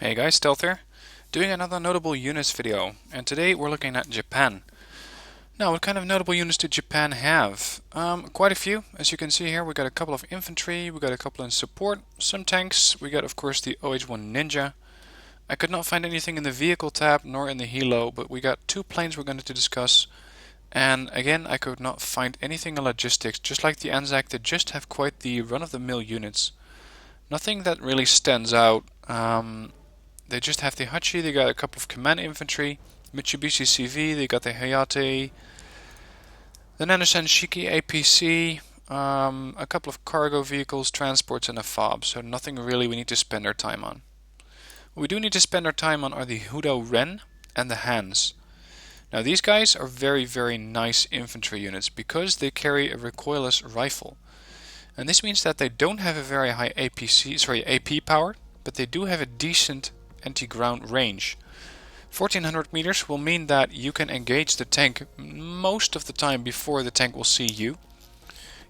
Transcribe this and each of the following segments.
Hey guys, Stealth here, doing another notable units video, and today we're looking at Japan. Now, what kind of notable units do Japan have? Quite a few. As you can see here, we got a couple of infantry, we got a couple in support, some tanks, we got of course the OH-1 Ninja. I could not find anything in the vehicle tab nor in the helo, but we got two planes we're going to discuss. And again, I could not find anything in logistics. Just like the Anzac, they just have quite the run-of-the-mill units. Nothing that really stands out. They just have the Hachi, they got a couple of command infantry, Mitsubishi CV, they got the Hayate, the Nanusan Shiki APC, a couple of cargo vehicles, transports, and a FOB. So nothing really we need to spend our time on. What we do need to spend our time on are the Hudou Ren and the Hans. Now these guys are very nice infantry units because they carry a recoilless rifle. And this means that they don't have a very high AP power, but they do have a decent anti-ground range. 1400 meters will mean that you can engage the tank most of the time before the tank will see you.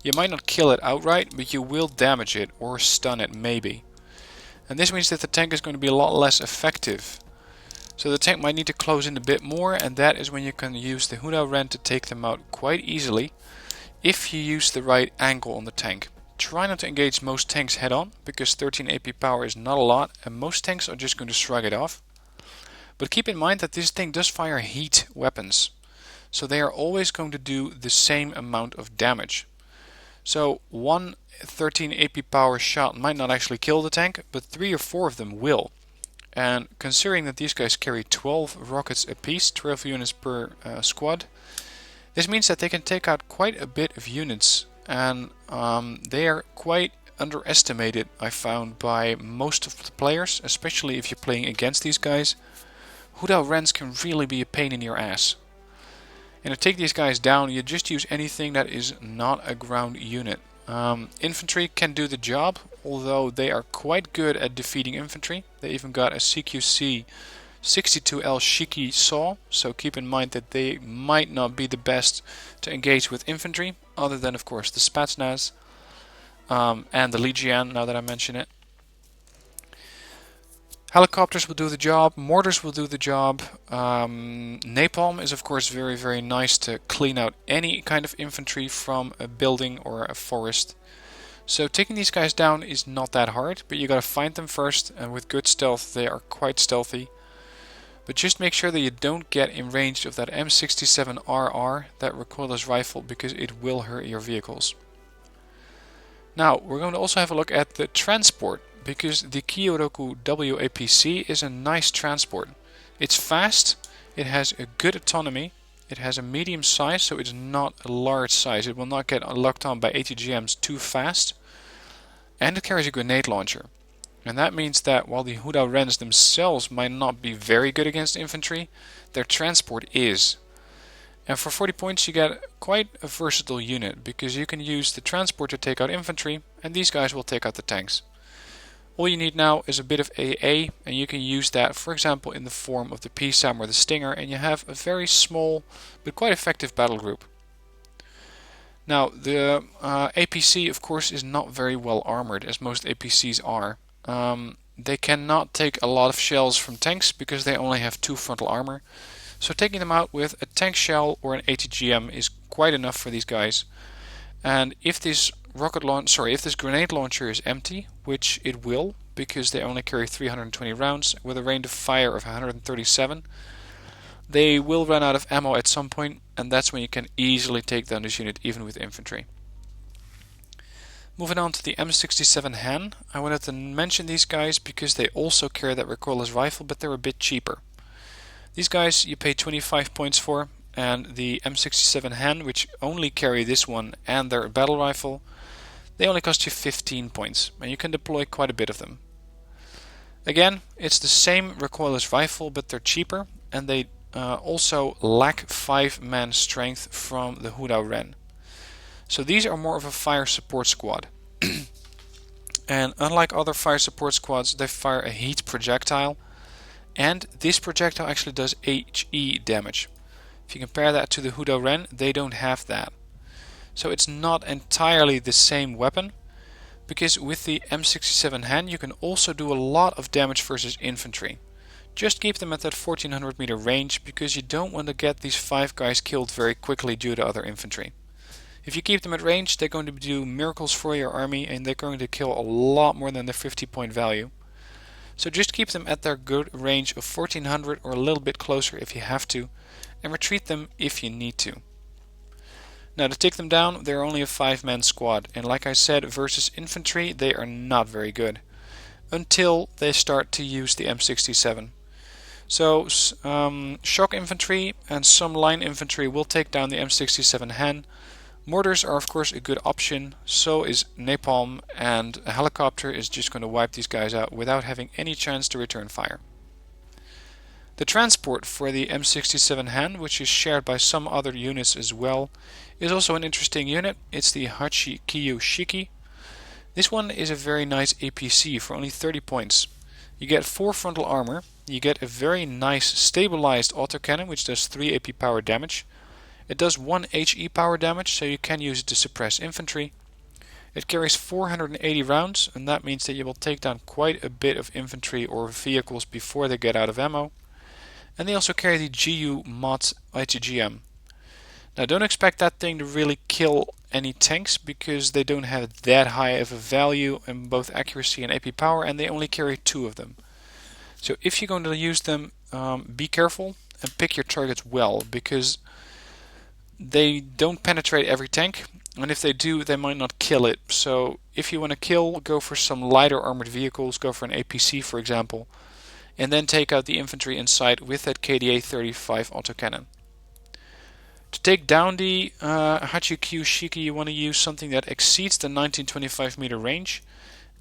You might not kill it outright, but you will damage it or stun it maybe. And this means that the tank is going to be a lot less effective. So the tank might need to close in a bit more, and that is when you can use the Hudou Ren to take them out quite easily if you use the right angle on the tank. Try not to engage most tanks head on, because 13 AP power is not a lot and most tanks are just going to shrug it off. But keep in mind that this thing does fire heat weapons, so they are always going to do the same amount of damage. So one 13 AP power shot might not actually kill the tank, but 3 or 4 of them will. And considering that these guys carry 12 rockets apiece, 12 units per squad, this means that they can take out quite a bit of units. And they are quite underestimated, I found, by most of the players, especially if you're playing against these guys. Hudou Rens can really be a pain in your ass. And to take these guys down, you just use anything that is not a ground unit. Infantry can do the job, although they are quite good at defeating infantry. They even got a CQC 62L Shiki saw, so keep in mind that they might not be the best to engage with infantry, other than of course the Spetsnaz and the Legion, now that I mention it. Helicopters will do the job, mortars will do the job. Napalm is of course very nice to clean out any kind of infantry from a building or a forest. So taking these guys down is not that hard, but you gotta find them first, and with good stealth they are quite stealthy. But just make sure that you don't get in range of that M67RR, that recoilless rifle, because it will hurt your vehicles. Now, we're going to also have a look at the transport, because the Kyotoku WAPC is a nice transport. It's fast, it has a good autonomy, it has a medium size, so it's not a large size. It will not get locked on by ATGMs too fast. And it carries a grenade launcher. And that means that while the Hudou Rens themselves might not be very good against infantry, their transport is. And for 40 points you get quite a versatile unit, because you can use the transport to take out infantry, and these guys will take out the tanks. All you need now is a bit of AA, and you can use that, for example, in the form of the PSAM or the Stinger, and you have a very small but quite effective battle group. Now, the APC of course is not very well armored, as most APCs are. They cannot take a lot of shells from tanks because they only have 2 frontal armor. So taking them out with a tank shell or an ATGM is quite enough for these guys. And if this grenade launcher is empty, which it will, because they only carry 320 rounds with a range of fire of 137, they will run out of ammo at some point, and that's when you can easily take down this unit even with infantry. Moving on to the M67 Han, I wanted to mention these guys because they also carry that recoilless rifle, but they're a bit cheaper. These guys you pay 25 points for, and the M67 Han, which only carry this one and their battle rifle, they only cost you 15 points, and you can deploy quite a bit of them. Again, it's the same recoilless rifle, but they're cheaper, and they also lack 5-man strength from the Hudou Ren. So these are more of a fire support squad. And unlike other fire support squads, they fire a heat projectile, and this projectile actually does HE damage. If you compare that to the Hudou Ren, they don't have that. So it's not entirely the same weapon, because with the M67 hand you can also do a lot of damage versus infantry. Just keep them at that 1400 meter range, because you don't want to get these 5 guys killed very quickly due to other infantry. If you keep them at range, they're going to do miracles for your army, and they're going to kill a lot more than their 50 point value. So just keep them at their good range of 1400 or a little bit closer if you have to, and retreat them if you need to. Now to take them down, they're only a 5-man squad, and like I said, versus infantry they are not very good, until they start to use the M67. So shock infantry and some line infantry will take down the M67 Han. Mortars are of course a good option, so is napalm, and a helicopter is just going to wipe these guys out without having any chance to return fire. The transport for the M67 Han, which is shared by some other units as well, is also an interesting unit. It's the Kyu Shiki. This one is a very nice APC for only 30 points. You get 4 frontal armor, you get a very nice stabilized autocannon which does 3 AP power damage. It does 1 HE power damage, so you can use it to suppress infantry. It carries 480 rounds, and that means that you will take down quite a bit of infantry or vehicles before they get out of ammo. And they also carry the GU mod ITGM. Now don't expect that thing to really kill any tanks, because they don't have that high of a value in both accuracy and AP power, and they only carry 2 of them. So if you're going to use them, be careful and pick your targets well, because they don't penetrate every tank, and if they do, they might not kill it. So if you want to kill, go for some lighter armored vehicles, go for an APC for example, and then take out the infantry inside with that KDA 35 autocannon. To take down the Kyu Shiki, you want to use something that exceeds the 1925 meter range,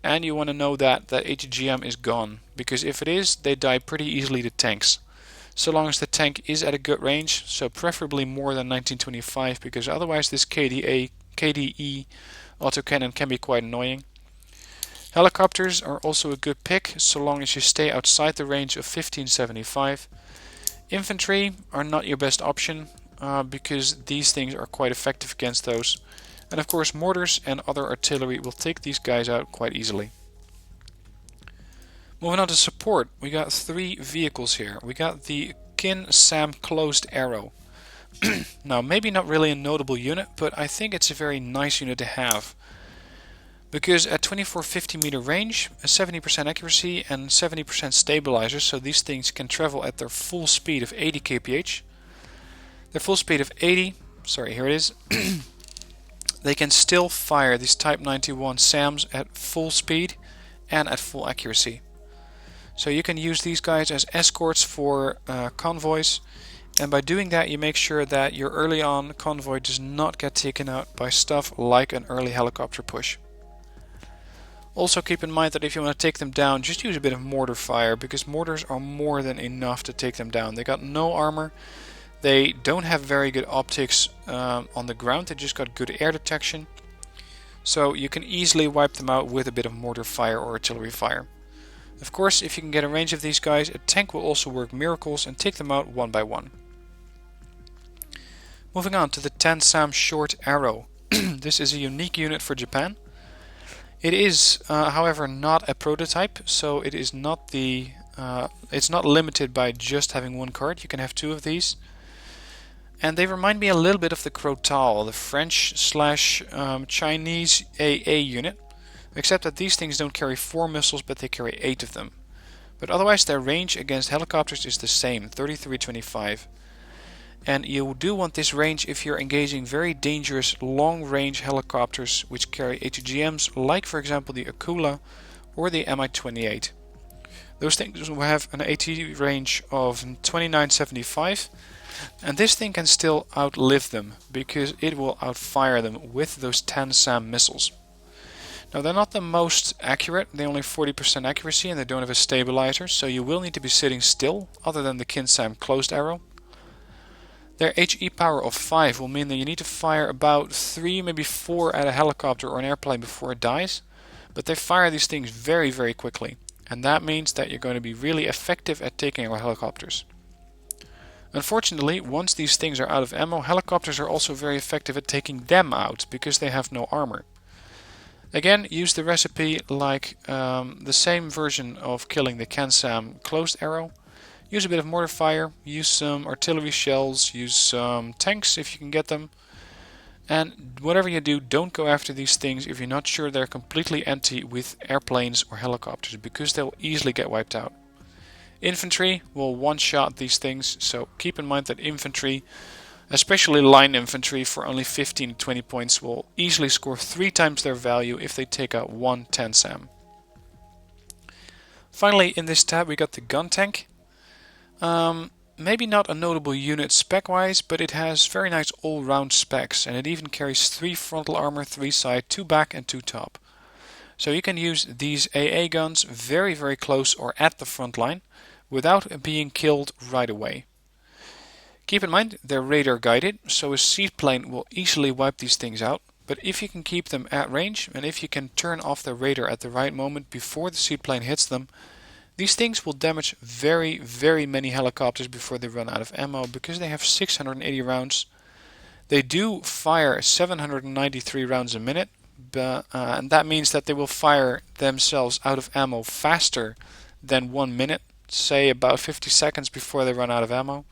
and you want to know that that ATGM is gone, because if it is, they die pretty easily to tanks. So long as the tank is at a good range, so preferably more than 1925, because otherwise this KDE autocannon can be quite annoying. Helicopters are also a good pick, so long as you stay outside the range of 1575. Infantry are not your best option, because these things are quite effective against those. And of course mortars and other artillery will take these guys out quite easily. Moving on to support, we got 3 vehicles here. We got the Kin Sam Closed Arrow. Now maybe not really a notable unit, but I think it's a very nice unit to have. Because at 2450 meter range, a 70% accuracy and 70% stabilizer, so these things can travel at their full speed of 80 kph. Their full speed of 80, sorry, here it is. They can still fire these Type 91 SAMs at full speed and at full accuracy. So you can use these guys as escorts for convoys, and by doing that you make sure that your early on convoy does not get taken out by stuff like an early helicopter push. Also keep in mind that if you want to take them down, just use a bit of mortar fire, because mortars are more than enough to take them down. They got no armor. They don't have very good optics on the ground, they just got good air detection. So you can easily wipe them out with a bit of mortar fire or artillery fire. Of course, if you can get a range of these guys, a tank will also work miracles and take them out one by one. Moving on to the 10 SAM Short Arrow. This is a unique unit for Japan. It is, however, not a prototype, so it is not it's not limited by just having 1 card. You can have 2 of these. And they remind me a little bit of the Crotal, the French/Chinese AA unit, except that these things don't carry 4 missiles, but they carry 8 of them. But otherwise their range against helicopters is the same, 3325. And you do want this range if you're engaging very dangerous long-range helicopters which carry ATGMs, like for example the Akula or the Mi-28. Those things will have an AT range of 2975. And this thing can still outlive them, because it will outfire them with those 10 SAM missiles. Now they're not the most accurate, they only have 40% accuracy and they don't have a stabilizer, so you will need to be sitting still, other than the Kin Sam Closed Arrow. Their HE power of 5 will mean that you need to fire about 3, maybe 4 at a helicopter or an airplane before it dies, but they fire these things very, very quickly, and that means that you're going to be really effective at taking out helicopters. Unfortunately, once these things are out of ammo, helicopters are also very effective at taking them out, because they have no armor. Again, use the recipe like the same version of killing the Kansam closed arrow. Use a bit of mortar fire, use some artillery shells, use some tanks if you can get them. And whatever you do, don't go after these things if you're not sure they're completely empty with airplanes or helicopters, because they'll easily get wiped out. Infantry will one-shot these things, so keep in mind that infantry, especially line infantry for only 15 to 20 points, will easily score 3 times their value if they take out one Tensam. Finally, in this tab we got the gun tank. Maybe not a notable unit spec-wise, but it has very nice all-round specs, and it even carries 3 frontal armor, 3 side, 2 back and 2 top. So you can use these AA guns very close or at the front line without being killed right away. Keep in mind they're radar guided, so a seaplane will easily wipe these things out, but if you can keep them at range and if you can turn off the radar at the right moment before the seaplane hits them, these things will damage very many helicopters before they run out of ammo, because they have 680 rounds. They do fire 793 rounds a minute, and that means that they will fire themselves out of ammo faster than 1 minute, say about 50 seconds before they run out of ammo.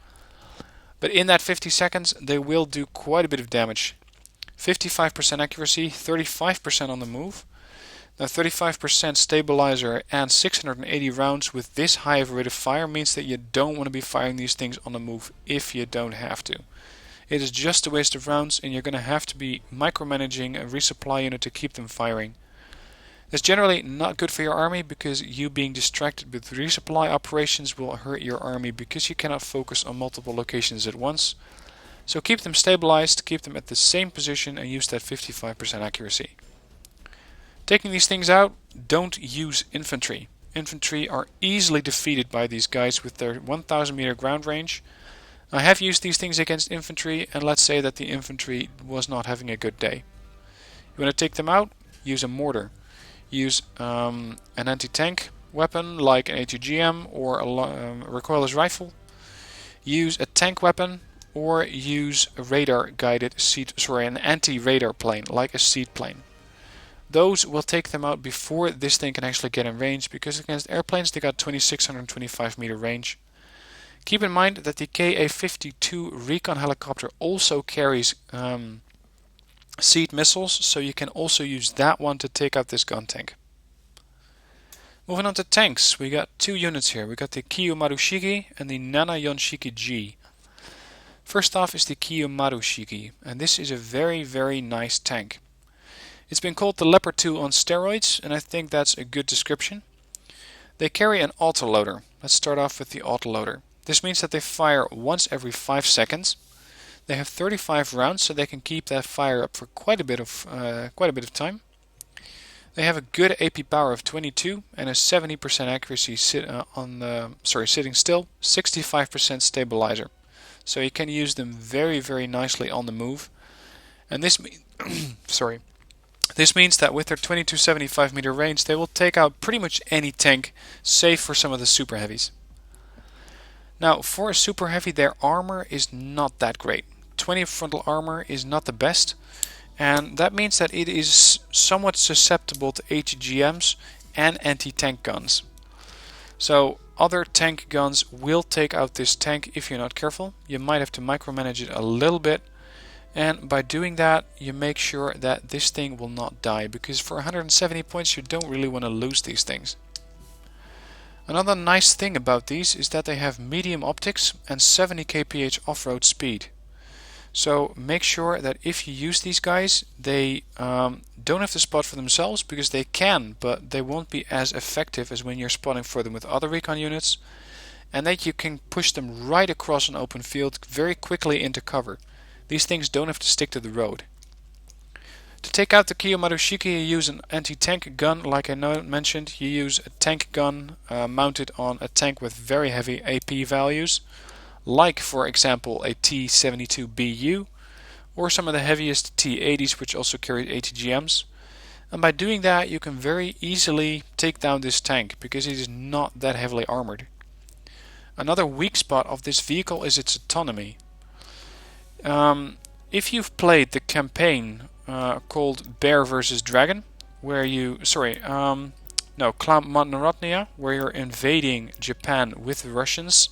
But in that 50 seconds they will do quite a bit of damage. 55% accuracy, 35% on the move. Now 35% stabilizer and 680 rounds with this high of a rate of fire means that you don't want to be firing these things on the move if you don't have to. It is just a waste of rounds, and you're going to have to be micromanaging a resupply unit to keep them firing. It's generally not good for your army, because you being distracted with resupply operations will hurt your army, because you cannot focus on multiple locations at once. So keep them stabilized, keep them at the same position, and use that 55% accuracy. Taking these things out, don't use infantry. Infantry are easily defeated by these guys with their 1000 meter ground range. I have used these things against infantry, and let's say that the infantry was not having a good day. You want to take them out? Use a mortar. Use an anti-tank weapon like an ATGM or a recoilless rifle. Use a tank weapon, or use a radar-guided an anti-radar plane like a seed plane. Those will take them out before this thing can actually get in range, because against airplanes they got 2625 meter range. Keep in mind that the Ka-52 Recon helicopter also carries seed missiles, so you can also use that one to take out this gun tank. Moving on to tanks, we got 2 units here. We got the Kyu-Maru Shiki and the Nanayon Shiki G. First off is the Kyu-Maru Shiki, and this is a very nice tank. It's been called the Leopard 2 on steroids, and I think that's a good description. They carry an autoloader. Let's start off with the autoloader. This means that they fire once every 5 seconds. They have 35 rounds, so they can keep that fire up for quite a bit of time. They have a good AP power of 22 and a 70% accuracy sitting still, 65% stabilizer. So you can use them very nicely on the move. And this This means that with their 2275 meter range, they will take out pretty much any tank, save for some of the super heavies. Now, for a super heavy, their armor is not that great. 20 frontal armor is not the best, and that means that it is somewhat susceptible to ATGMs and anti-tank guns. So other tank guns will take out this tank if you're not careful. You might have to micromanage it a little bit, and by doing that you make sure that this thing will not die, because for 170 points you don't really want to lose these things. Another nice thing about these is that they have medium optics and 70 kph off-road speed. So make sure that if you use these guys, they don't have to spot for themselves, because they can, but they won't be as effective as when you're spotting for them with other recon units, and that you can push them right across an open field very quickly into cover. These things don't have to stick to the road. To take out the Kyu-Maru Shiki, you use an anti-tank gun. Like I mentioned, you use a tank gun mounted on a tank with very heavy AP values, like for example a T-72BU or some of the heaviest T-80s, which also carry ATGMs. And by doing that you can very easily take down this tank, because it is not that heavily armored. Another weak spot of this vehicle is its autonomy. If you've played the campaign called Bear vs Dragon, where you, no, Klamotnorotnia, where you're invading Japan with the Russians.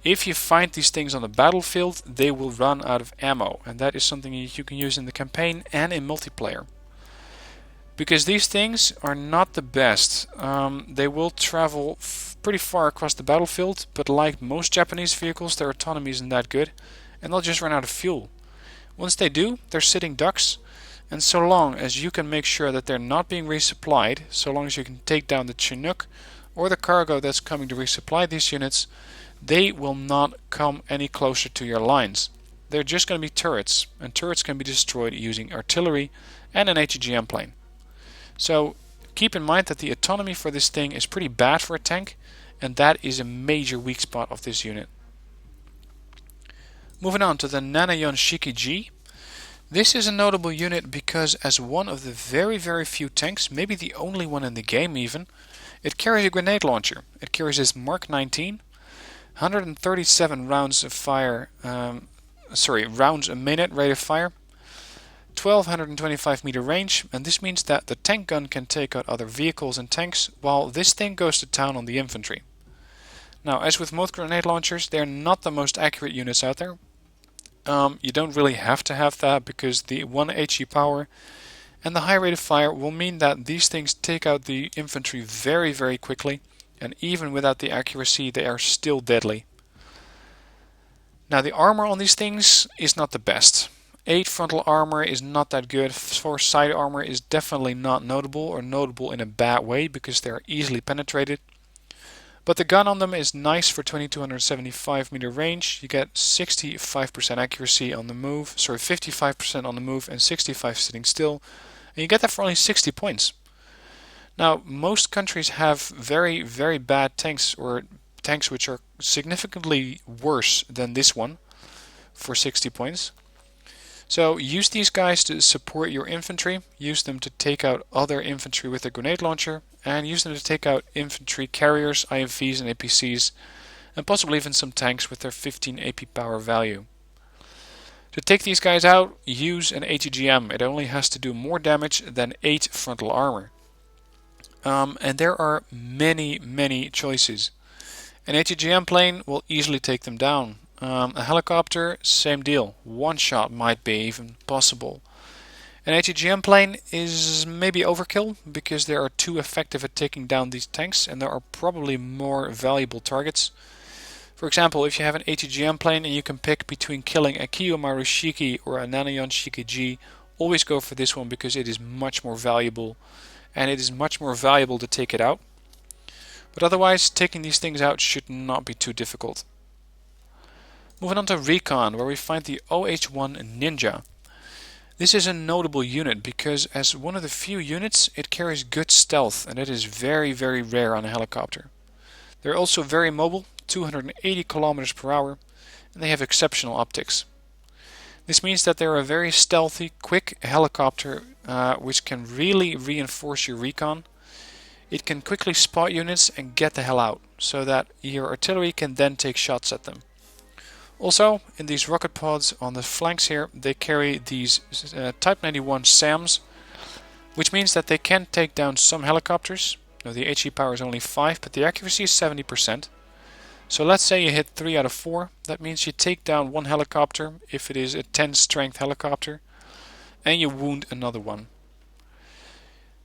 If you find these things on the battlefield, they will run out of ammo, and that is something you can use in the campaign and in multiplayer. Because these things are not the best. They will travel pretty far across the battlefield, but like most Japanese vehicles, their autonomy isn't that good, and they'll just run out of fuel. Once they do, they're sitting ducks, and so long as you can make sure that they're not being resupplied, so long as you can take down the Chinook or the cargo that's coming to resupply these units, they will not come any closer to your lines. They're just going to be turrets, and turrets can be destroyed using artillery and an ATGM plane. So keep in mind that the autonomy for this thing is pretty bad for a tank, and that is a major weak spot of this unit. Moving on to the Nanayon Shiki G. This is a notable unit because as one of the very few tanks, maybe the only one in the game even, it carries a grenade launcher. It carries this Mark 19, 137 rounds of fire, rounds a minute rate of fire, 1225 meter range, and this means that the tank gun can take out other vehicles and tanks, while this thing goes to town on the infantry. Now, as with most grenade launchers, they're not the most accurate units out there. You don't really have to have that because the 1 HE power and the high rate of fire will mean that these things take out the infantry very quickly, and even without the accuracy they are still deadly. Now the armor on these things is not the best. 8 frontal armor is not that good. 4 side armor is definitely not notable, or notable in a bad way because they are easily penetrated. But the gun on them is nice for 2275 meter range. You get 65% accuracy on the move, 55% on the move and 65 sitting still. And you get that for only 60 points. Now, most countries have very bad tanks, or tanks which are significantly worse than this one for 60 points. So use these guys to support your infantry, use them to take out other infantry with a grenade launcher, and use them to take out infantry carriers, IFVs and APCs, and possibly even some tanks with their 15 AP power value. To take these guys out, use an ATGM. It only has to do more damage than 8 frontal armor. And there are many choices. An ATGM plane will easily take them down. A helicopter, same deal. One shot might be even possible. An ATGM plane is maybe overkill because they are too effective at taking down these tanks, and there are probably more valuable targets. For example, if you have an ATGM plane and you can pick between killing a Kyu-Maru Shiki or a Nanayon Shiki G, always go for this one because it is much more valuable, and it is much more valuable to take it out. But otherwise, taking these things out should not be too difficult. Moving on to Recon, where we find the OH-1 Ninja. This is a notable unit because as one of the few units, it carries good stealth, and it is very rare on a helicopter. They're also very mobile, 280 kilometers per hour, and they have exceptional optics. This means that they're a very stealthy, quick helicopter which can really reinforce your recon. It can quickly spot units and get the hell out, so that your artillery can then take shots at them. Also, in these rocket pods on the flanks here, they carry these Type 91 SAMs, which means that they can take down some helicopters. Now, the HE power is only 5, but the accuracy is 70%. So let's say you hit 3 out of 4. That means you take down one helicopter, if it is a 10 strength helicopter, and you wound another one.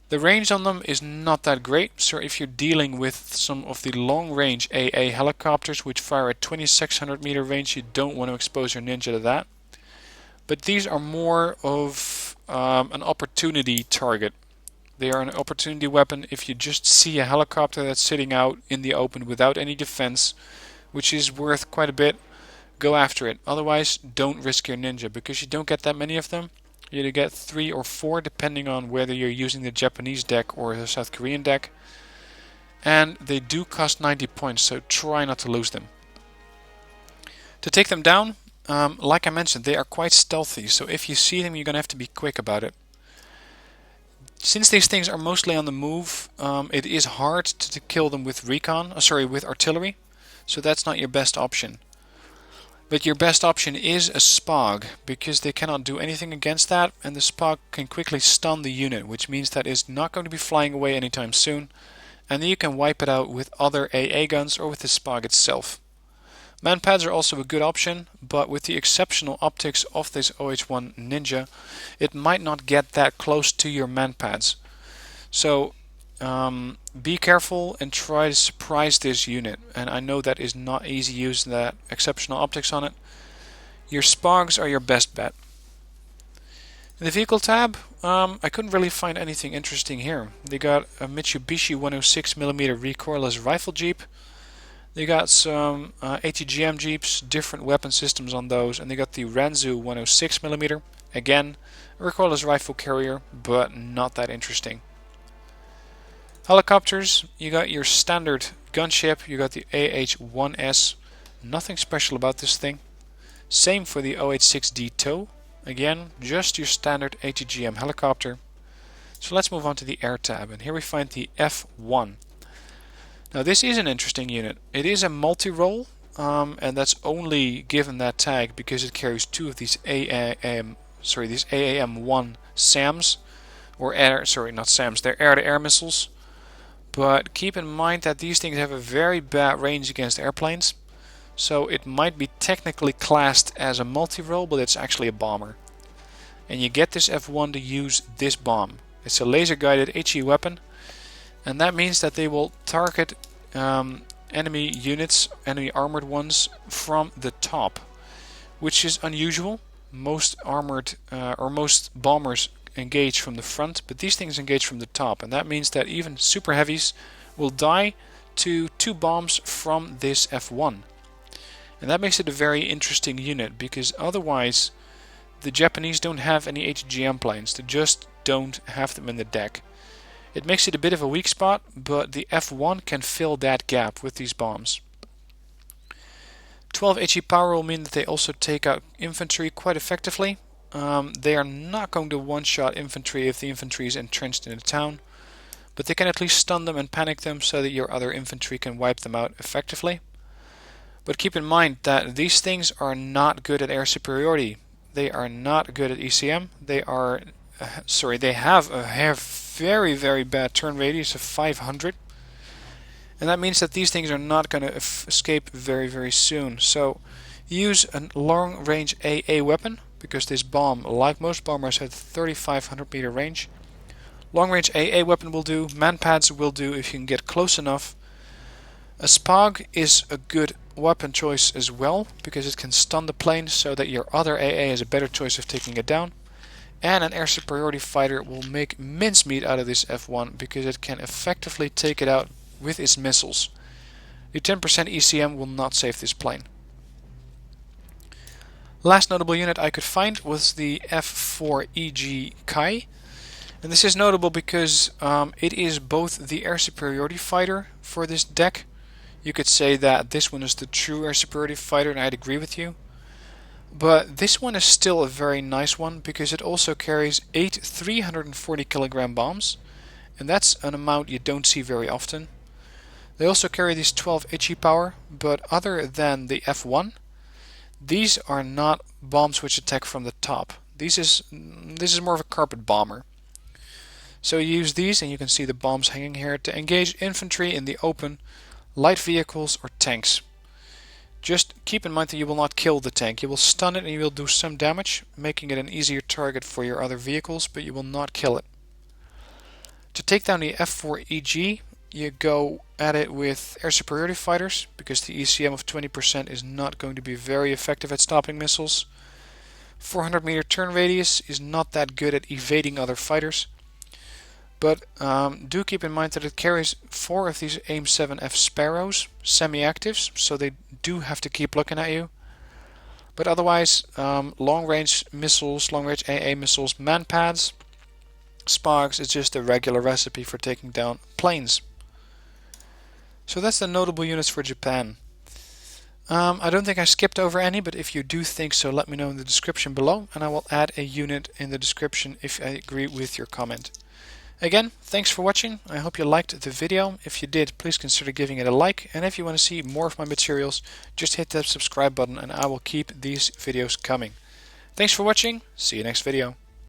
The range on them is not that great, so if you're dealing with some of the long-range AA helicopters which fire at 2600 meter range, you don't want to expose your Ninja to that. But these are more of an opportunity target. They are an opportunity weapon if you just see a helicopter that's sitting out in the open without any defense, which is worth quite a bit, go after it. Otherwise, don't risk your Ninja, because you don't get that many of them. You either get 3 or 4 depending on whether you're using the Japanese deck or the South Korean deck. And they do cost 90 points, so try not to lose them. To take them down, like I mentioned, they are quite stealthy, so if you see them you're going to have to be quick about it. Since these things are mostly on the move, it is hard to kill them with with artillery, so that's not your best option. But your best option is a Spog, because they cannot do anything against that, and the Spog can quickly stun the unit, which means that it's not going to be flying away anytime soon, and then you can wipe it out with other AA guns or with the Spog itself. Manpads are also a good option, but with the exceptional optics of this OH-1 Ninja, it might not get that close to your manpads. So be careful and try to surprise this unit, and I know that is not easy using that exceptional optics on it. Your Spogs are your best bet. In the vehicle tab, I couldn't really find anything interesting here. They got a Mitsubishi 106mm recoilless rifle jeep. They got some ATGM jeeps, different weapon systems on those, and they got the Ranzu 106mm. Again, a recoilless rifle carrier, but not that interesting. Helicopters, you got your standard gunship, you got the AH-1S. Nothing special about this thing. Same for the OH-6D TOW. Again, just your standard ATGM helicopter. So let's move on to the air tab, and here we find the F1. Now this is an interesting unit. It is a multi-role, and that's only given that tag because it carries two of these AAM-1 SAMs, or not SAMs, they're air-to-air missiles. But keep in mind that these things have a very bad range against airplanes, so it might be technically classed as a multi-role, but it's actually a bomber. And you get this F1 to use this bomb. It's a laser-guided HE weapon, and that means that they will target enemy units, enemy armored ones, from the top, which is unusual. Most armored or most bombers engage from the front, but these things engage from the top, and that means that even super heavies will die to 2 bombs from this F1. And that makes it a very interesting unit, because otherwise the Japanese don't have any HGM planes. They just don't have them in the deck. It makes it a bit of a weak spot, but the F1 can fill that gap with these bombs. 12 HE power will mean that they also take out infantry quite effectively. They are not going to one-shot infantry if the infantry is entrenched in a town, but they can at least stun them and panic them so that your other infantry can wipe them out effectively. But keep in mind that these things are not good at air superiority. They are not good at ECM. They have a very, very bad turn radius of 500. And that means that these things are not going to escape very, very soon. So use a long-range AA weapon, because this bomb, like most bombers, has 3,500 meter range. Long-range AA weapon will do. Manpads will do if you can get close enough. A Spog is a good weapon choice as well, because it can stun the plane so that your other AA is a better choice of taking it down. And an air superiority fighter will make mincemeat out of this F1, because it can effectively take it out with its missiles. The 10% ECM will not save this plane. Last notable unit I could find was the F4EG Kai. And this is notable because it is both the air superiority fighter for this deck. You could say that this one is the true air superiority fighter, and I'd agree with you. But this one is still a very nice one, because it also carries 8 340 kilogram bombs, and that's an amount you don't see very often. They also carry these 12 HE power, but other than the F1, these are not bombs which attack from the top. This is more of a carpet bomber. So you use these, and you can see the bombs hanging here, to engage infantry in the open, light vehicles or tanks. Just keep in mind that you will not kill the tank. You will stun it and you will do some damage, making it an easier target for your other vehicles, but you will not kill it. To take down the F4EG, you go at it with air superiority fighters, because the ECM of 20% is not going to be very effective at stopping missiles. 400 meter turn radius is not that good at evading other fighters. But do keep in mind that it carries 4 of these AIM-7F Sparrows, semi-actives, so they do have to keep looking at you. But otherwise, long-range missiles, long-range AA missiles, manpads, Spogs is just a regular recipe for taking down planes. So that's the notable units for Japan. I don't think I skipped over any, but if you do think so, let me know in the description below, and I will add a unit in the description if I agree with your comment. Again, thanks for watching. I hope you liked the video. If you did, please consider giving it a like. And if you want to see more of my materials, just hit that subscribe button and I will keep these videos coming. Thanks for watching. See you next video.